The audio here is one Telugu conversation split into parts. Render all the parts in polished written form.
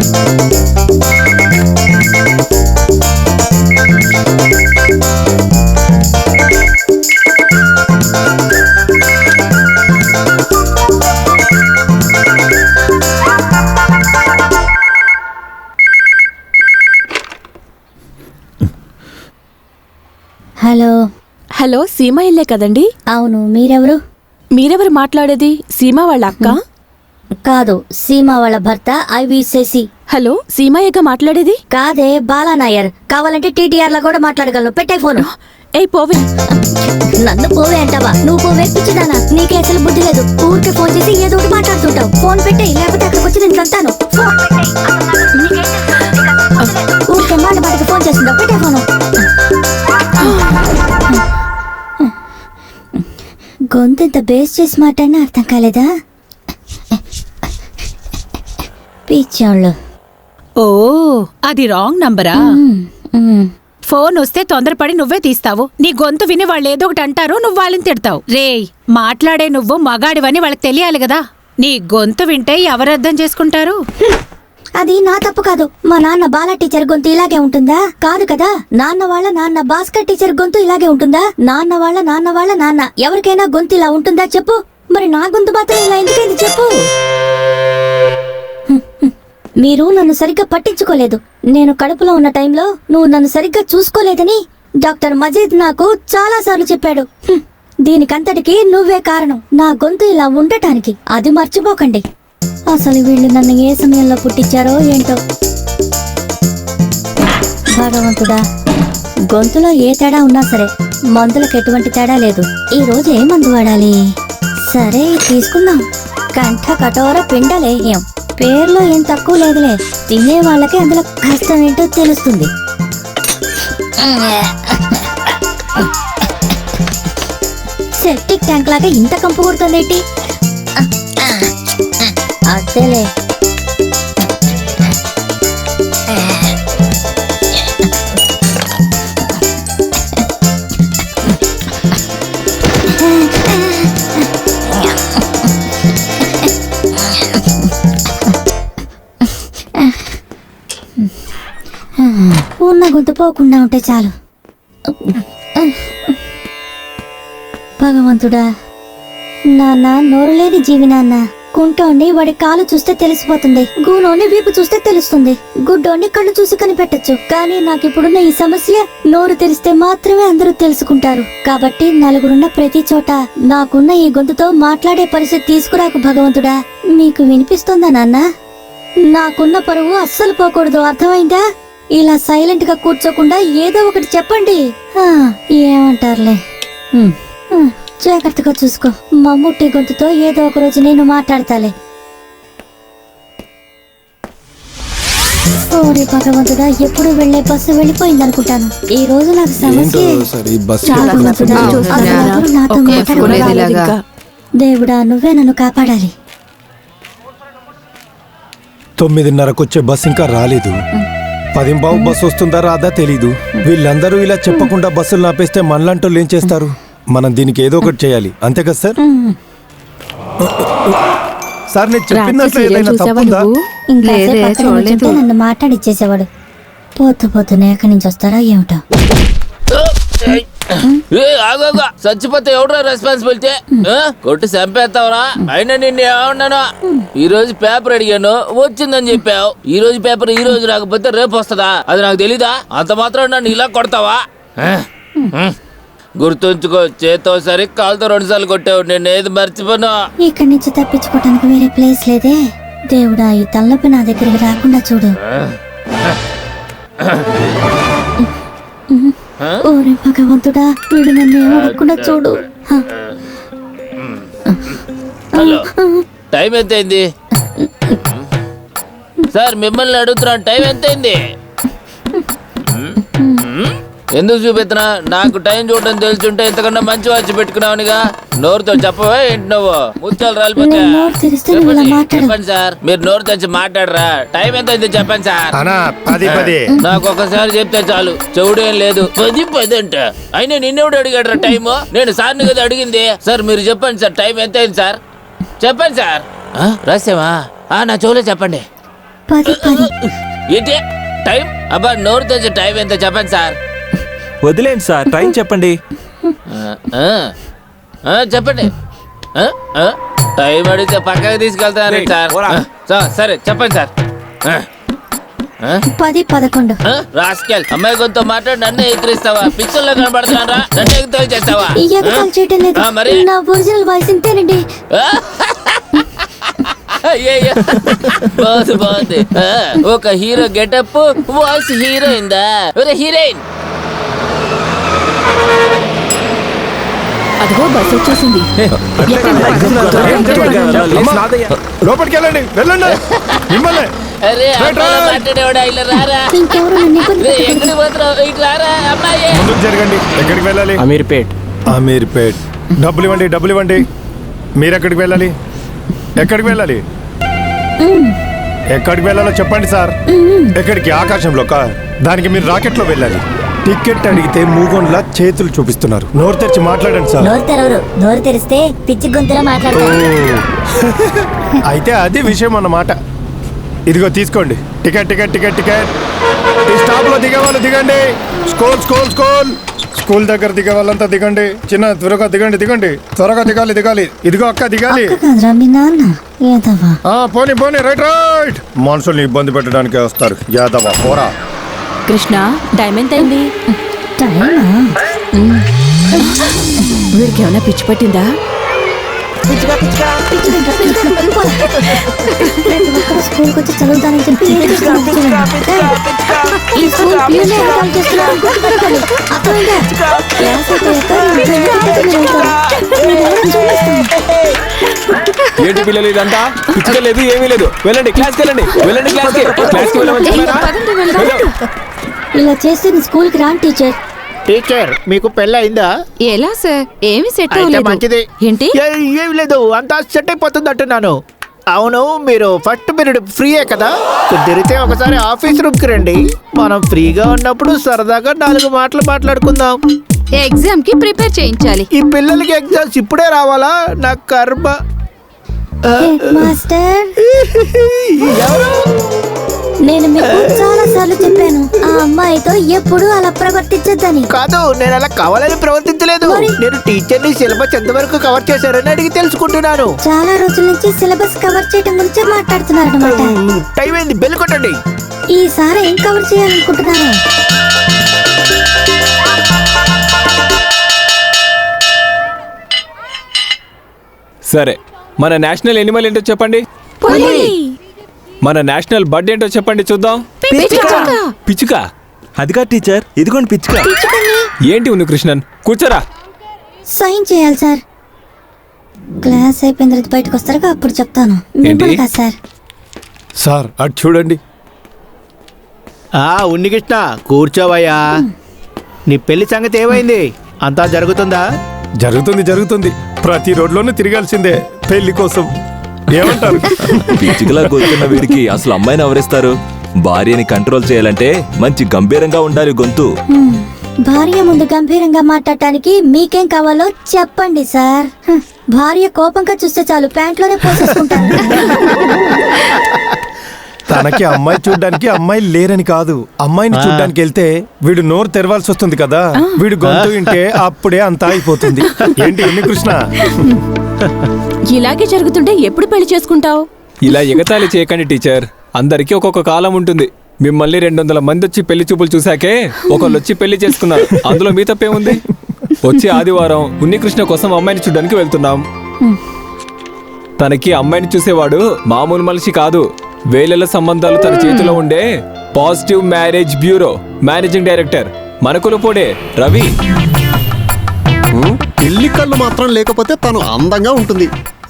హలో హలో, సీమ ఇల్లే కదండి? అవును, మీరెవరు మాట్లాడేది? సీమ వాళ్ళ అక్క? కాదు, సీమ వాళ్ళ భర్త ఐవిసేసి. హలో, సీమయ్యగా మాట్లాడేది? కాదే, బాలానాయర్. కావాలంటే టీటీఆర్ లా కూడా మాట్లాడగలను. పెట్టే ఫోన్. ఏయ్ పోవే. నన్ను పోవే అంటావా? నువ్వు పోవే పిచ్చిదానా? నీకే అసలు బుద్ధి లేదు. ఊరికే ఫోన్ చేసి ఏదో ఒకటి మాట్లాడుతుంటావు. ఫోన్ పెట్టే, లేకపోతే అక్కడికి వచ్చి నేను తంతాను. ఊరికే మాటకి ఫోన్ చేస్తుంటావు. పెట్టే ఫోను. గొంతు ఇంత బేస్ చేసి మాట్లాడినా అర్థం కాలేదా? పిచ్చోళ్ళు. ఓ, అది రాంగ్ నంబరా? ఫోన్ వస్తే తొందరపడి నువ్వే తీస్తావు. నీ గొంతు విని వాళ్ళు ఏదో ఒకటి అంటారు, నువ్వు వాళ్ళని తిడతావు. రేయ్, మాట్లాడే నువ్వు మగాడివని వాళ్ళకి తెలియాలి కదా. నీ గొంతు వింటే ఎవరు అర్థం చేసుకుంటారు? అది నా తప్పు కాదు. మా నాన్న బాల టీచర్ గొంతు ఇలాగే ఉంటుందా? కాదు కదా. నాన్న వాళ్ళ నాన్న భాస్కర్ టీచర్ గొంతు ఇలాగే ఉంటుందా? నాన్న వాళ్ళ నాన్న ఎవరికైనా గొంతు ఇలా ఉంటుందా చెప్పు? మరి నా గొంతు మాత్రం ఇలా ఎందుకైంది చెప్పు? మీరు నన్ను సరిగ్గా పట్టించుకోలేదు. నేను కడుపులో ఉన్న టైంలో నువ్వు నన్ను సరిగ్గా చూసుకోలేదని డాక్టర్ మజీద్ నాకు చాలా సార్లు చెప్పాడు. దీనికంతటికి నువ్వే కారణం, నా గొంతు ఇలా ఉండటానికి. అది మర్చిపోకండి. అసలు వీళ్ళు నన్ను ఏ సమయంలో పుట్టించారో ఏంటో. భగవంతుడా, గొంతులో ఏ తేడా ఉన్నా సరే మందులకు ఎటువంటి తేడా లేదు. ఈ రోజు ఏ మందు వాడాలి? సరే, తీసుకుందాం. కంఠ కఠోర పిండలేహ్యం. పేర్లో ఏం తక్కువ లేదులే. తినే వాళ్ళకి అందులో కష్టం ఏంటో తెలుస్తుంది. సెప్టిక్ ట్యాంక్ లాగా ఇంత కంపు కొడుతుందేంటి? అదేలే. ఉన్న గొంతు పోకుండా ఉంటే చాలు. భగవంతుడా, నాన్న నోరులేని జీవి. నాన్న కుంటోని వాడి కాలు చూస్తే తెలిసిపోతుంది, గూనోని వీపు చూస్తే తెలుస్తుంది, గుడ్డోని కళ్ళు చూసి కనిపెట్టచ్చు. కానీ నాకిప్పుడున్న ఈ సమస్య నోరు తెరిస్తే మాత్రమే అందరూ తెలుసుకుంటారు. కాబట్టి నలుగురున్న ప్రతి చోట నాకున్న ఈ గొంతుతో మాట్లాడే పరిస్థితి తీసుకురాకు భగవంతుడా. మీకు వినిపిస్తుందా నాన్న? నాకున్న పరువు అస్సలు పోకూడదు, అర్థమైందా? ఇలా సైలెంట్ గా కూర్చోకుండా ఏదో ఒకటి చెప్పండి. ఏమంటారులే. జాగ్రత్తగా చూసుకో. మమ్ముట్టి గొంతుతో ఏదో ఒక రోజు నేను మాట్లాడతాలే. ఓరి భగవంతుడా, ఎప్పుడు వెళ్లే బస్సు వెళ్ళిపోయిందనుకుంటాను. ఈ రోజు నాకు సమస్య. నాతో మాట్లాడకూడదు. దేవుడా, నువ్వే నన్ను కాపాడాలి. 9:30కు వచ్చే బస్సు ఇంకా రాలేదు. 10:15 బస్సు వస్తుందా రాదా తెలీదు. వీళ్ళందరూ ఇలా చెప్పకుండా బస్సులు నాపేస్తే మనలాంటోళ్ళు ఏం చేస్తారు? మనం దీనికి ఏదో ఒకటి చేయాలి, అంతే కదా సార్? సార్, నేను చెప్పినట్లు ఏదైనా తప్పుందా? నన్ను మాట్లాడిచ్చేసేవాడు. పొద్దునే ఎక్కడి నుంచి వస్తారా ఏమిటో. చచ్చిపోతే ఎవడో రెస్పాన్సిబిలిటీ? కొట్టి చంపేస్తావురా? అయినా నిన్ను ఏమన్నాను? ఈ రోజు పేపర్ అడిగాను, వచ్చిందని చెప్పావు. ఈ రోజు పేపర్ ఈ రోజు రాకపోతే రేపు వస్తుందా? అది నాకు తెలీదా? అంత మాత్రం నన్ను ఇలా కొడతావా? గుర్తుంచుకో, చేతో సరి కాలుతో 2 సార్లు కొట్టావు. నేను ఏది మర్చిపోను. ఇక్కడి నుంచి తప్పించుకోవడానికి వేరే ప్లేస్ లేదే. దేవుడా, ఈ తలనొప్పి నా దగ్గరికి రాకుండా చూడు. ఓరే భగవంతుడా, వీడు నన్ను ఏమడకుండా చూడు. హలో, టైం ఎంతైంది సార్? మిమ్మల్ని అడుగుతున్నాను, టైం ఎంతైంది? ఎందుకు చూపెత్తనా? నాకు టైం చూడడం తెలుసుంటే ఇంతకన్నా మంచి వాచ్ పెట్టుకున్నావునిగా. నోరుతో చెప్పవా ఏంటి నువ్వు? ముత్యాలు రాలిపోతే చెప్పండి సార్. మీరు నోరు తెచ్చి మాట్లాడరా? టైం ఎంత అయింది చెప్పండి సార్. నాకు ఒకసారి చెప్తే చాలు, చెవుడేం లేదు. 10 అంట. అయినా నిన్నెవడు అడిగాడరా టైము? నేను సార్ని కదా అడిగింది. సార్ మీరు చెప్పండి సార్, టైం ఎంత అయింది సార్? చెప్పండి సార్. రహస్యమా? నా చెవులో చెప్పండి. 10. ఏంటి టైం? అబ్బా నోరు తెచ్చి టైం ఎంత చెప్పండి సార్. వదిలేండి సార్, టైం చెప్పండి. చెప్పండి. టైం అడిగితే పక్కకి తీసుకెళ్తాను సార్. సరే చెప్పండి సార్. 10, 11. రాస్కెల్, అమ్మాయి కొంత మాట్లాడి నన్ను ఎక్కిరిస్తావా? పిక్చర్లో కనబడుతున్నారా? నన్ను ఎగుతాలు చేస్తావా? ఈ ఎగతాళి చేయటం లేదు. మరి నా ఒరిజినల్ వాయిస్ ఇంతేనండి. అయ్యయ్యో, బాగుంది. ఒక హీరో గెటప్, వాయిస్ హీరోయిందా? హీరోయిన్ అదిగో బస్ వచ్చేసింది. లోపలికి వెళ్ళండి, వెళ్ళండి. మిమ్మల్ని అరే మాట్లాడేవాడా? ఇలా రారా. ఇంకెవరు నన్ను ఇబ్బంది ఎక్కడికి పోతున్నావు? ఇటు రారా అమ్మాయి. ముందుకు జరగండి. ఎక్కడికి వెళ్ళాలి? అమీర్పేట్. డబ్బులు ఇవ్వండి. మీరు ఎక్కడికి వెళ్ళాలి? ఎక్కడికి వెళ్ళాలో చెప్పండి సార్. ఎక్కడికి? ఆకాశంలోకా? దానికి మీరు రాకెట్ లో వెళ్ళాలి. టికెట్ అడిగితే మూగోన్లా చేతులు చూపిస్తున్నారు. నోరు తెరిచి మాట్లాడండి సార్. నోరు తెరిస్తే పిచ్చి గొంతులో మాట్లాడతారు. అయితే అది విషయం అన్నమాట. ఇదిగో తీసుకోండి టికెట్. ఈ స్టాప్ లో దిగే వాళ్ళు దిగండి. స్కూల్ దగ్గర దిగే వాళ్ళంతా దిగండి. చిన్న త్వరగా దిగండి. త్వరగా దిగాలి. ఇదిగో అక్క దిగాలి. పోనీ రైట్. మనుషుల్ని ఇబ్బంది పెట్టడానికే వస్తారు. యాదవ పోరా. కృష్ణ, టైం ఎంత అయింది? వీడికి ఏమైనా పిచ్చి పట్టిందా? స్కూల్కి వచ్చి చదువుతానని చెప్పి ఈ స్కూల్ పిల్లలే ఎగతాళి చేస్తున్నారు. ఏంటి పిల్లలు ఇదంతా? పిచ్చిగా లేదు, ఏమీ లేదు. వెళ్ళండి క్లాస్కి వెళ్ళండి. క్లాస్కి ఇలా చేస్తే స్కూల్కి రాను టీచర్ మీకు పెళ్ళి అయిందా? ఎలా సార్? ఏమి సెట్ అయితే అవ్వలేదు. మంచిది. ఏంటి? ఏమి లేదు, అంతా సెట్ అయిపోతుంది అంటున్నాను. అవును, మీరు ఫస్ట్ పీరియడ్ ఫ్రీయే కదా? కుదిరితే ఒకసారి ఆఫీస్ రూమ్ కి రండి. మనం ఫ్రీగా ఉన్నప్పుడు సరదాగా 4 మాటలు మాట్లాడుకుందాం. ఎగ్జామ్ కి ప్రిపేర్ చేయించాలి. ఈ పిల్లలకి ఎగ్జామ్స్ ఇప్పుడే రావాలా? నా కర్మ. మాస్టర్, ఎవరు? నేను మీకు చాలా సార్లు చెప్పాను ఆ అమ్మాయితో ఎప్పుడు అలా ప్రవర్తించద్దని. కాదు, నేను అలా కావాలని ప్రవర్తించలేదు. నేను టీచర్ని సిలబస్ ఎంతవరకు కవర్ చేశారని అడిగి తెలుసుకుంటున్నాను. చాలా రోజుల నుంచి సిలబస్ కవర్ చేయడం గురించి మాట్లాడుతున్నారు అన్నమాట. టైం అయింది, బెల్ కొట్టండి. ఈసారి ఏం కవర్ చేయాలనుకుంటున్నారు? సరే, మన నేషనల్ ఎనిమల్ ఏంటో చెప్పండి. మన నేషనల్ బర్డ్ ఏంటో చెప్పండి చూద్దాం. పిచ్చుక. అదిగా టీచర్, ఇదిగోండి పిచ్చుక. ఏంటి ఉంది కృష్ణన్? కూర్చోరా. సైన్ చేయాలి సార్. క్లాస్ అయిపోయిన తర్వాత బయటకు వస్తారుగా, అప్పుడు చెప్తాను. మిమ్మల్ని కాదు సార్. సార్ అటు చూడండి. ఉన్నికృష్ణ కూర్చోవయ్యా. నీ పెళ్లి సంగతి ఏమైంది? అంతా జరుగుతుందా? జరుగుతుంది. ప్రతి రోడ్లోనూ తిరగాల్సిందే పెళ్లి కోసం. ఏమంటారు? పిచ్చికలా కూర్చున్న వీడికి అసలు అమ్మాయిని ఎవరిస్తారు? భార్యని కంట్రోల్ చేయాలంటే మంచి గంభీరంగా ఉండాలి గొంతు. భార్య ముందు గంభీరంగా మాట్లాడటానికి మీకేం కావాలో చెప్పండి సార్. భార్య కోపంగా చూస్తే చాలు, ప్యాంట్లోనే పోసేసుకుంటారు. తనకి అమ్మాయి చూడ్డానికి అమ్మాయి లేరని కాదు, అమ్మాయిని చూడ్డానికి వెళ్తే వీడు నోరు తెరవాల్సి వస్తుంది కదా. వీడు గొంతు వింటే అప్పుడే అంతా అయిపోతుంది. ఏంటి ఎన్ని కృష్ణ? ఇలాగే జరుగుతుంటే ఎప్పుడు పెళ్లి చేసుకుంటావు? ఇలా ఎగతాళి చేయకండి టీచర్. అందరికీ ఒక్కొక్క కాలం ఉంటుంది. మిమ్మల్ని 200 మంది వచ్చి పెళ్లి చూపులు చూసాకే ఒకళ్ళు వచ్చి పెళ్లి చేసుకున్నారు. అందులో మీ తప్పేముంది? వచ్చే ఆదివారం ఉన్నికృష్ణ కోసం అమ్మాయిని చూడడానికి వెళ్తున్నాం. తనకి అమ్మాయిని చూసేవాడు మామూలు మనిషి కాదు. వేలెల సంబంధాలు తన చేతిలో ఉండే positive marriage bureau managing director మన కులపోడే రవి. పిల్లి కళ్ళు మాత్రం లేకపోతే తను అందంగా ఉంటుంది.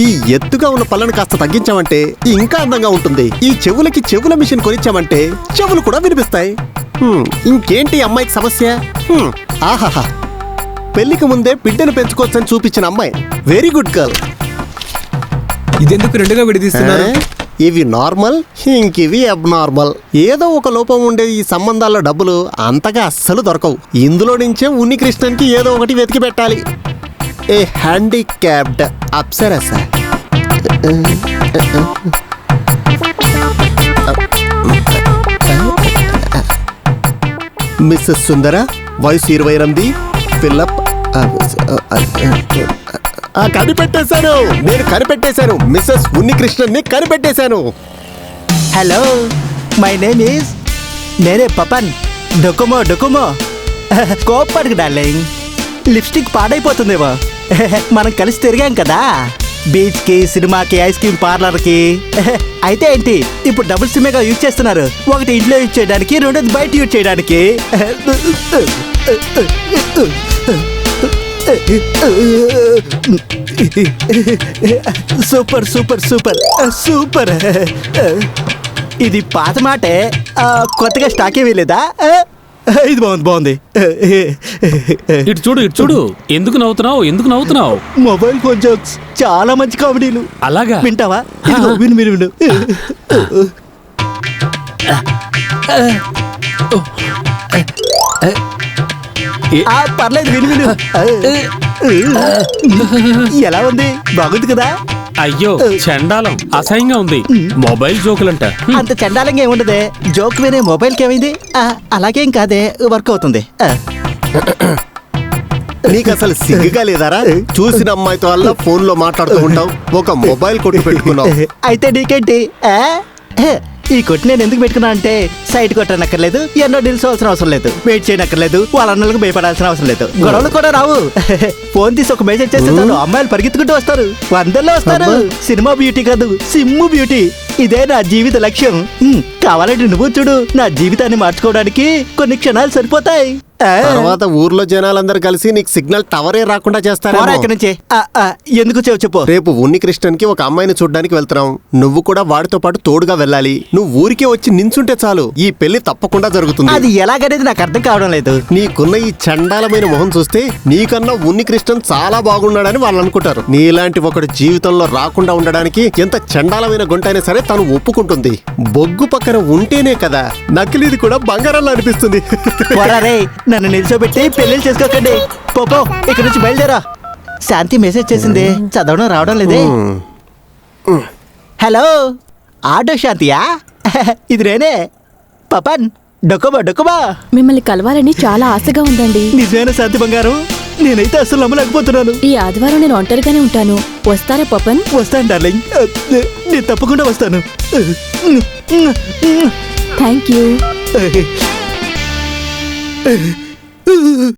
ఈ ఎత్తుగా ఉన్న పళ్ళని కాస్త తగ్గించామంటే ఇంకా అందంగా ఉంటుంది. ఈ చెవులకి చెవుల మిషన్ కొనిచ్చామంటే చెవులు కూడా వినిపిస్తాయి. ఇంకేంటి అమ్మాయికి సమస్య? ఆహాహా, పెళ్లికి ముందే బిడ్డను పెంచుకోవచ్చని చూపించిన అమ్మాయి. Very good girl. ఇదెందుకు రెండుగా విడదీస్తున్నారు? ఇవి నార్మల్, ఇంకివి అబ్నార్మల్. ఏదో ఒక లోపం ఉండే ఈ సంబంధాల్లో డబ్బులు అంతగా అస్సలు దొరకవు. ఇందులో నుంచే ఉన్నికృష్ణన్కి ఏదో ఒకటి వెతికి పెట్టాలి. ఏ హ్యాండిక్యాప్డ్ అప్సరస. మిస్సెస్ సుందర, వయసు 28, ఫిల్లప్. కనిపెట్టేశాను, నేను కనిపెట్టేశాను. మిస్సెస్ ఉన్నికృష్ణన్ని కనిపెట్టేశాను. హలో, మై నేమ్ ఈజ్ నేనే పపన్. డొకుమో కోప్పడికి darling, lipstick పాడైపోతుందేమో. మనం కలిసి తిరిగాం కదా, బీచ్ కి, సినిమాకి, ఐస్ క్రీమ్ పార్లర్ కి. అయితే ఏంటి, ఇప్పుడు డబుల్ సిమ్గా యూజ్ చేస్తున్నారు. ఒకటి ఇంట్లో యూజ్ చేయడానికి, రెండోది బయట యూజ్ చేయడానికి. Super super super super. ఇది పాత మాటే, కొత్తగా స్టాక్ ఏమీ లేదా? ఇది బాగుంది. ఇటు చూడు ఎందుకు నవ్వుతున్నావు? మొబైల్ ఫోన్ జోక్స్ చాలా మంచి కామెడీలు. అలాగా? వింటావా? ఇదిగో, విను. పర్లేదు, విను. ఎలా ఉంది? బాగుంది కదా? అయ్యో, చండాలం, అసహ్యంగా ఉంది. మొబైల్ జోకులంట. అంత చండాలంగా ఏముండదే, జోక్ వినే మొబైల్కి ఏమైంది? అలాగేం కాదే, వర్క్ అవుతుంది. నీకు అసలు సిగ్గుగా లేదారా? చూసిన అమ్మాయితో అలా ఫోన్ లో మాట్లాడుతూ ఉంటావు, ఒక మొబైల్ కొట్టు పెట్టుకున్నావు. అయితే నీకేంటి? ఈ కొట్టి నేను ఎందుకు పెట్టుకున్నా అంటే, సైట్ కొట్టనక్కర్లేదు, ఎన్నో నిల్చోవలసిన అవసరం లేదు, వెయిట్ చేయనక్కర్లేదు, వాళ్ళ అన్నలకు భయపడాల్సిన అవసరం లేదు, గొడవలు కూడా రావు. ఫోన్ తీసి ఒక మెసేజ్ చేస్తే చాలు, అమ్మాయిలు పరిగెత్తుకుంటూ వస్తారు, వందల్లో వస్తారు. సినిమా బ్యూటీ కాదు, సిమ్ము బ్యూటీ. ఇదే నా జీవిత లక్ష్యం. కావాలంటే నువ్వు చూడు, నా జీవితాన్ని మార్చుకోవడానికి కొన్ని క్షణాలు సరిపోతాయి. తర్వాత ఊర్లో జనాలందరూ కలిసి నీకు సిగ్నల్ టవరే రాకుండా చేస్తారా? ఇక్కడ నుంచి ఎందుకు చెప్పు. రేపు ఉన్నికృష్ణన్కి ఒక అమ్మాయిని చూడ్డానికి వెళ్తున్నాం, నువ్వు కూడా వాడితో పాటు తోడుగా వెళ్ళాలి. నువ్వు ఊరికే వచ్చి నించుంటే చాలు, ఈ పెళ్లి తప్పకుండా జరుగుతుంది. అది ఎలాగనేది నాకు అర్థం కావడం లేదు. నీకున్న ఈ చండాలమైన మొహం చూస్తే నీకన్నా ఉన్నికృష్ణన్ చాలా బాగున్నాడని వాళ్ళు అనుకుంటారు. నీలాంటి ఒకటి జీవితంలో రాకుండా ఉండడానికి ఎంత చండాలమైన గుంటైనా సరే తను ఒప్పుకుంటుంది. బొగ్గు పక్కన ఉంటేనే కదా నకిలీది కూడా బంగారంలో అనిపిస్తుంది. నన్ను నిల్చోబెట్టి పెళ్లిళ్ళు చేసుకోకండి. పోపో, ఇక్కడ నుంచి బయలుదేరా. శాంతి మెసేజ్ చేసింది, చదవడం రావడం లేదే. హలో, ఆటో శాంతియా? ఇది నేనే పపన్. డొక్కుమా. మిమ్మల్ని కలవాలని చాలా ఆశగా ఉందండి. నిజమైన శాంతి బంగారం, నేనైతే అసలు నమ్మలేకపోతున్నాను. ఈ ఆదివారం నేను ఒంటరిగానే ఉంటాను, వస్తారా పపన్? వస్తాను డార్లింగ్, నేను తప్పకుండా వస్తాను. Thank you.